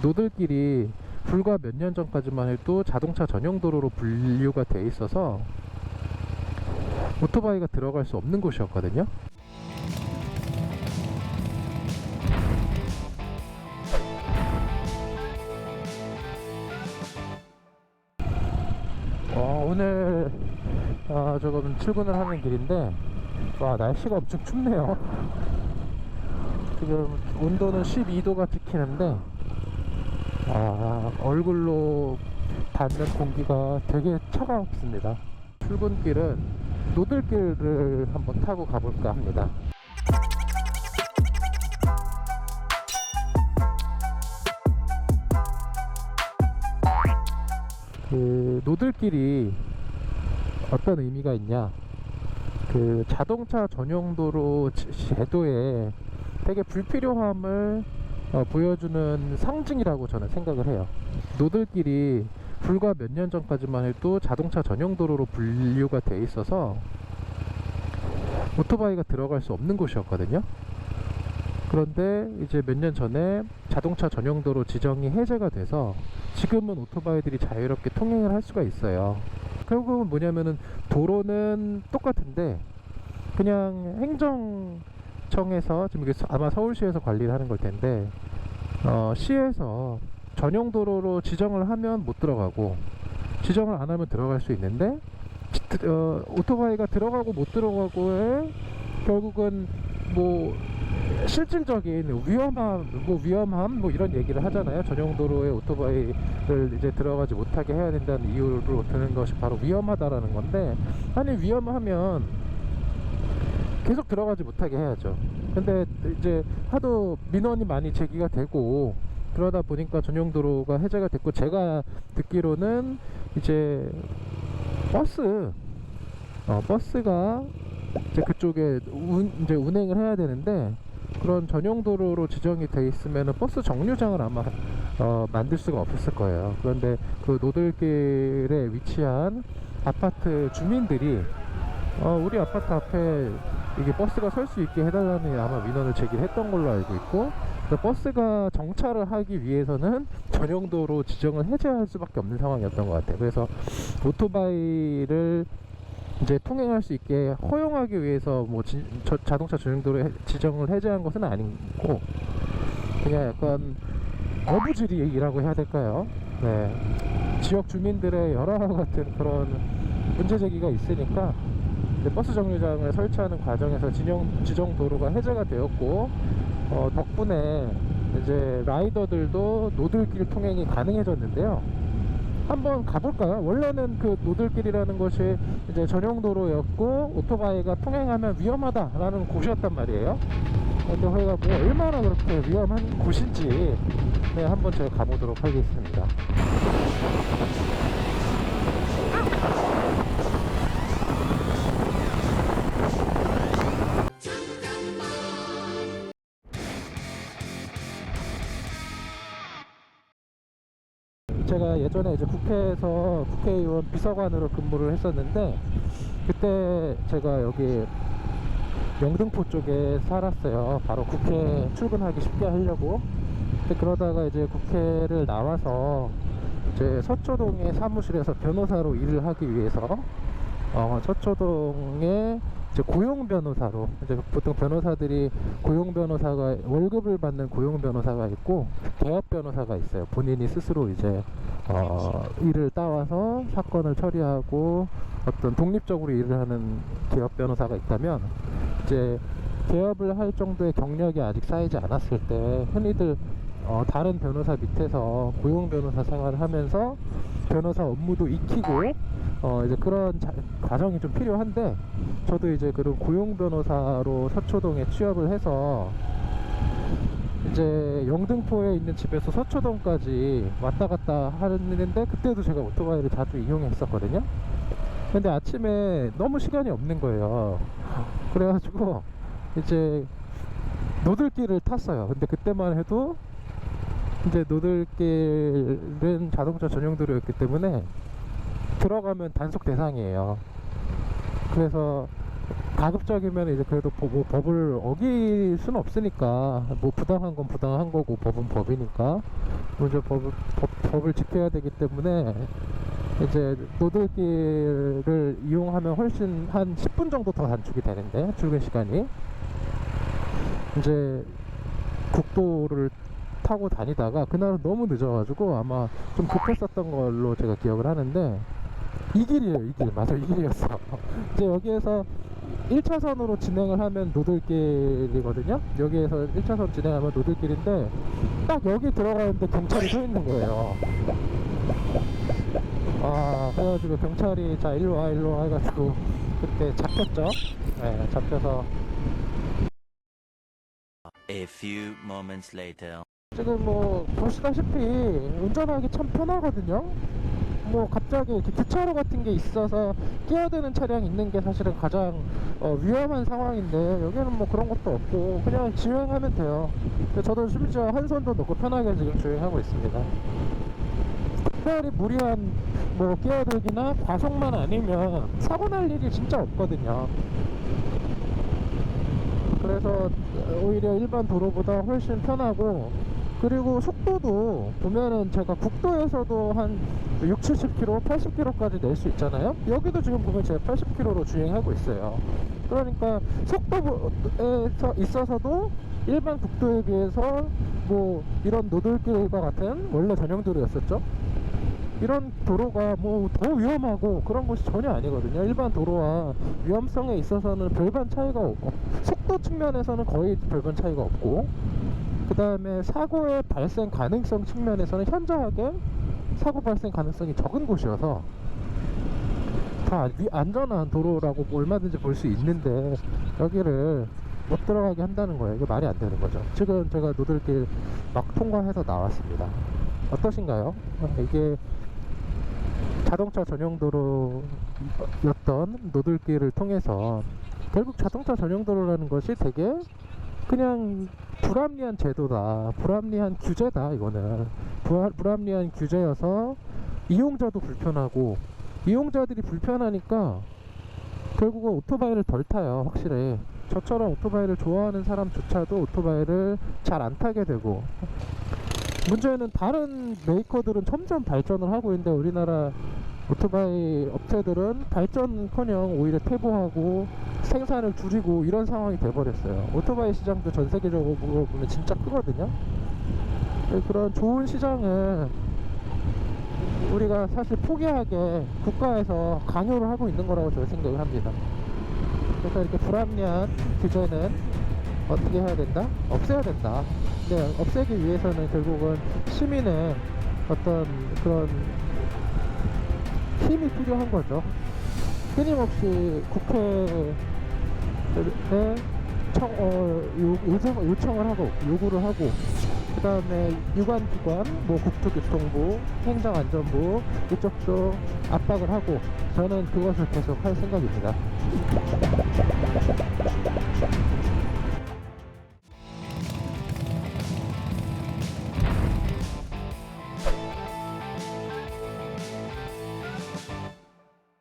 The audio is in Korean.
노들길이 불과 몇 년 전까지만 해도 자동차 전용 도로로 분류가 돼 있어서 오토바이가 들어갈 수 없는 곳이었거든요. 오늘 조금 출근을 하는 길인데 날씨가 엄청 춥네요. 지금 온도는 12도가 찍히는데 얼굴로 닿는 공기가 되게 차갑습니다. 출근길은 노들길을 한번 타고 가볼까 합니다. 그 노들길이 어떤 의미가 있냐, 그 자동차 전용도로 제도에 되게 불필요함을 보여주는 상징이라고 저는 생각을 해요. 노들길이 불과 몇 년 전까지만 해도 자동차 전용 도로로 분류가 돼 있어서 오토바이가 들어갈 수 없는 곳이었거든요. 그런데 이제 몇 년 전에 자동차 전용 도로 지정이 해제가 돼서 지금은 오토바이들이 자유롭게 통행을 할 수가 있어요. 결국은 뭐냐면은 도로는 똑같은데 그냥 행정청에서 지금 이게 아마 서울시에서 관리를 하는 걸 텐데 시에서 전용 도로로 지정을 하면 못 들어가고 지정을 안 하면 들어갈 수 있는데 오토바이가 들어가고 못 들어가고에 결국은 뭐 실질적인 위험함 이런 얘기를 하잖아요. 전용 도로에 오토바이를 이제 들어가지 못하게 해야 된다는 이유로 드는 것이 바로 위험하다라는 건데, 아니 위험하면 계속 들어가지 못하게 해야죠. 근데 이제 하도 민원이 많이 제기가 되고 그러다 보니까 전용 도로가 해제가 됐고, 제가 듣기로는 이제 버스가 이제 그쪽에 이제 운행을 해야 되는데 그런 전용 도로로 지정이 돼 있으면은 버스 정류장을 아마 만들 수가 없었을 거예요. 그런데 그 노들길에 위치한 아파트 주민들이 우리 아파트 앞에 이게 버스가 설 수 있게 해달라는 아마 민원을 제기를 했던 걸로 알고 있고, 버스가 정차를 하기 위해서는 전용도로 지정을 해제할 수밖에 없는 상황이었던 것 같아요. 그래서 오토바이를 이제 통행할 수 있게 허용하기 위해서 뭐 자동차 전용도로 지정을 해제한 것은 아니고 그냥 약간 어부지리라고 해야 될까요? 네. 지역 주민들의 열화와 같은 그런 문제 제기가 있으니까 버스 정류장을 설치하는 과정에서 지정 도로가 해제가 되었고, 덕분에 이제 라이더들도 노들길 통행이 가능해졌는데요. 한번 가볼까요? 원래는 그 노들길이라는 것이 이제 전용 도로였고 오토바이가 통행하면 위험하다라는 곳이었단 말이에요. 근데 거기가 뭐 얼마나 그렇게 위험한 곳인지 한번 제가 가보도록 하겠습니다. 제가 예전에 이제 국회에서 국회의원 비서관으로 근무를 했었는데 그때 제가 여기 영등포 쪽에 살았어요. 바로 국회 출근하기 쉽게 하려고. 그러다가 이제 국회를 나와서 이제 서초동의 사무실에서 변호사로 일을 하기 위해서 서초동에 이제 고용 변호사로, 이제 보통 변호사들이 고용 변호사가 월급을 받는 고용 변호사가 있고 개업 변호사가 있어요. 본인이 스스로 이제 일을 따와서 사건을 처리하고 어떤 독립적으로 일을 하는 개업 변호사가 있다면, 이제 개업을 할 정도의 경력이 아직 쌓이지 않았을 때 흔히들 다른 변호사 밑에서 고용 변호사 생활을 하면서 변호사 업무도 익히고 이제 그런 과정이 좀 필요한데, 저도 이제 그런 고용 변호사로 서초동에 취업을 해서 이제 영등포에 있는 집에서 서초동까지 왔다 갔다 하는데 그때도 제가 오토바이를 자주 이용했었거든요. 근데 아침에 너무 시간이 없는 거예요. 그래가지고 이제 노들길을 탔어요. 근데 그때만 해도 이제 노들길은 자동차 전용 도로였기 때문에 들어가면 단속 대상이에요. 그래서 가급적이면 이제 그래도 뭐 법을 어길 수는 없으니까, 뭐 부당한 건 부당한 거고 법은 법이니까 먼저 법을 지켜야 되기 때문에 이제 노들길을 이용하면 훨씬 한 10분 정도 더 단축이 되는데, 출근 시간이 이제 국도를 타고 다니다가 그날은 너무 늦어가지고 아마 좀 급했었던 걸로 제가 기억을 하는데, 이 길이에요. 이 길 맞아, 이 길이었어. 이제 여기에서 1차선으로 진행을 하면 노들길이거든요. 여기에서 1차선 진행하면 노들길인데, 딱 여기 들어가는데 경찰이 서 있는 거예요. 아, 그래가지고 경찰이 자 일로와 일로와 해가지고 그때 잡혔죠. 네, 잡혀서 A few moments later. 지금 뭐 보시다시피 운전하기 참 편하거든요. 뭐 갑자기 이렇게 교차로 같은 게 있어서 끼어드는 차량이 있는 게 사실은 가장 위험한 상황인데, 여기는 뭐 그런 것도 없고 그냥 주행하면 돼요. 저도 심지어 한 손도 놓고 편하게 지금 주행하고 있습니다. 특별히 무리한 뭐 끼어들기나 과속만 아니면 사고 날 일이 진짜 없거든요. 그래서 오히려 일반 도로보다 훨씬 편하고, 그리고 속도도 보면은 제가 국도에서도 한 6, 70km, 80km까지 낼 수 있잖아요. 여기도 지금 보면 제가 80km로 주행하고 있어요. 그러니까 속도에 있어서도 일반 국도에 비해서 뭐 이런 노들길과 같은 원래 전용 도로였었죠. 이런 도로가 뭐 더 위험하고 그런 곳이 전혀 아니거든요. 일반 도로와 위험성에 있어서는 별반 차이가 없고, 속도 측면에서는 거의 별반 차이가 없고, 그 다음에 사고의 발생 가능성 측면에서는 현저하게 사고 발생 가능성이 적은 곳이어서 다 안전한 도로라고 얼마든지 볼 수 있는데, 여기를 못 들어가게 한다는 거예요. 이게 말이 안 되는 거죠. 지금 제가 노들길 막 통과해서 나왔습니다. 어떠신가요? 이게 자동차 전용 도로였던 노들길을 통해서 결국 자동차 전용 도로라는 것이 되게 그냥 불합리한 제도다, 불합리한 규제다. 이거는 불합리한 규제여서 이용자도 불편하고, 이용자들이 불편하니까 결국은 오토바이를 덜 타요. 확실히 저처럼 오토바이를 좋아하는 사람조차도 오토바이를 잘 안 타게 되고, 문제는 다른 메이커들은 점점 발전을 하고 있는데 우리나라 오토바이 업체들은 발전커녕 오히려 퇴보하고 생산을 줄이고 이런 상황이 돼버렸어요. 오토바이 시장도 전 세계적으로 보면 진짜 크거든요. 그런 좋은 시장을 우리가 사실 포기하게 국가에서 강요를 하고 있는 거라고 저는 생각을 합니다. 그래서 이렇게 불합리한 규제는 어떻게 해야 된다? 없애야 된다. 근데 없애기 위해서는 결국은 시민의 어떤 그런 힘이 필요한 거죠. 끊임없이 국회에 요청을 하고 요구를 하고, 그 다음에 유관기관, 뭐 국토교통부, 행정안전부 이쪽도 압박을 하고, 저는 그것을 계속 할 생각입니다.